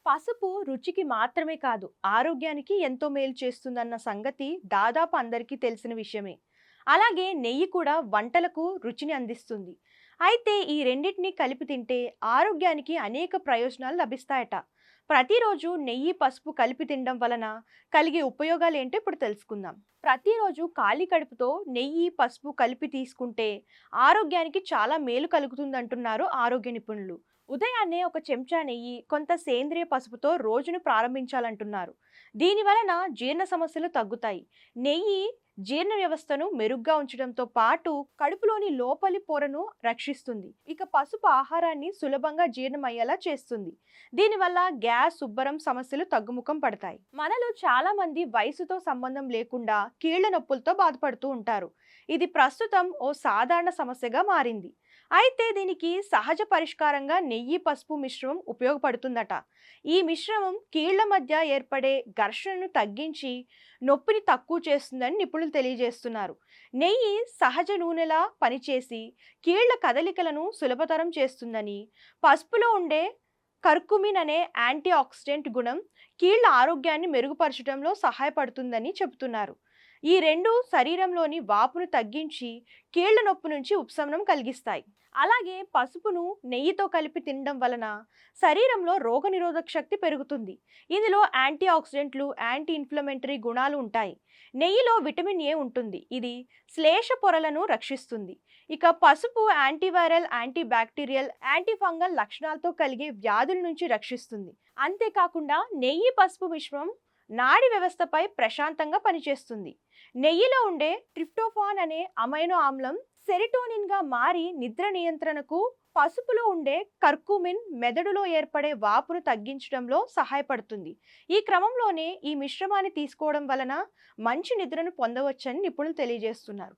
పసుపు రుచికి మాత్రమే కాదు, ఆరోగ్యానికి ఎంతో మేలు చేస్తుందన్న సంగతి దాదాపు అందరికీ తెలిసిన విషయమే. అలాగే నెయ్యి కూడా వంటలకు రుచిని అందిస్తుంది. అయితే ఈ రెండింటిని కలిపి తింటే ఆరోగ్యానికి అనేక ప్రయోజనాలు లభిస్తాయట. ప్రతిరోజు నెయ్యి, పసుపు కలిపి తినడం వలన కలిగే ఉపయోగాలు ఏంటో ఇప్పుడు తెలుసుకుందాం. ప్రతిరోజు ఖాళీ కడుపుతో నెయ్యి, పసుపు కలిపి తీసుకుంటే ఆరోగ్యానికి చాలా మేలు కలుగుతుందంటున్నారు ఆరోగ్య నిపుణులు. ఉదయాన్నే ఒక చెంచా నెయ్యి, కొంత సేంద్రియ పసుపుతో రోజును ప్రారంభించాలంటున్నారు. దీని వలన జీర్ణ సమస్యలు తగ్గుతాయి. నెయ్యి జీర్ణ వ్యవస్థను మెరుగ్గా ఉంచడంతో పాటు కడుపులోని లోపలి పొరను రక్షిస్తుంది. ఇక పసుపు ఆహారాన్ని సులభంగా జీర్ణమయ్యేలా చేస్తుంది. దీనివల్ల గ్యాస్, ఉబ్బరం సమస్యలు తగ్గుముఖం పడతాయి. మనలో చాలా మంది వయసుతో సంబంధం లేకుండా కీళ్ల నొప్పులతో బాధపడుతూ ఉంటారు. ఇది ప్రస్తుతం ఓ సాధారణ సమస్యగా మారింది. అయితే దీనికి సహజ పరిష్కారంగా నెయ్యి, పసుపు మిశ్రమం ఉపయోగపడుతుందట. ఈ మిశ్రమం కీళ్ల మధ్య ఏర్పడే ఘర్షణను తగ్గించి నొప్పిని తక్కువ చేస్తుందని నిపుణులు తెలియజేస్తున్నారు. నెయ్యి సహజ నూనెలా పనిచేసి కీళ్ల కదలికలను సులభతరం చేస్తుందని, పసుపులో ఉండే కర్కుమిన్ అనే యాంటీ ఆక్సిడెంట్ గుణం కీళ్ల ఆరోగ్యాన్ని మెరుగుపరచడంలో సహాయపడుతుందని చెబుతున్నారు. ఈ రెండు శరీరంలోని వాపును తగ్గించి కీళ్ల నొప్పి నుంచి ఉపశమనం కలిగిస్తాయి. అలాగే పసుపును నెయ్యితో కలిపి తినడం వలన శరీరంలో రోగనిరోధక శక్తి పెరుగుతుంది. ఇందులో యాంటీ ఆక్సిడెంట్లు, యాంటీ ఇన్ఫ్లమేటరీ గుణాలు ఉంటాయి. నెయ్యిలో విటమిన్ ఏ ఉంటుంది. ఇది శ్లేష పొరలను రక్షిస్తుంది. ఇక పసుపు antiviral, anti bacterial, anti fungal లక్షణాలతో కలిగే వ్యాధుల నుంచి రక్షిస్తుంది. అంతేకాకుండా నెయ్యి, పసుపు మిశ్రమం నాడి వ్యవస్థపై ప్రశాంతంగా పనిచేస్తుంది. నెయ్యిలో ఉండే ట్రిప్టోఫాన్ అనే అమైనో ఆమ్లం సెరిటోనిన్ గా మారి నిద్ర నియంత్రణకు, పసుపులో ఉండే కర్కుమిన్ మెదడులో ఏర్పడే వాపును తగ్గించడంలో సహాయపడుతుంది. ఈ క్రమంలోనే ఈ మిశ్రమాన్ని తీసుకోవడం వలన మంచి నిద్రను పొందవచ్చని నిపుణులు తెలియజేస్తున్నారు.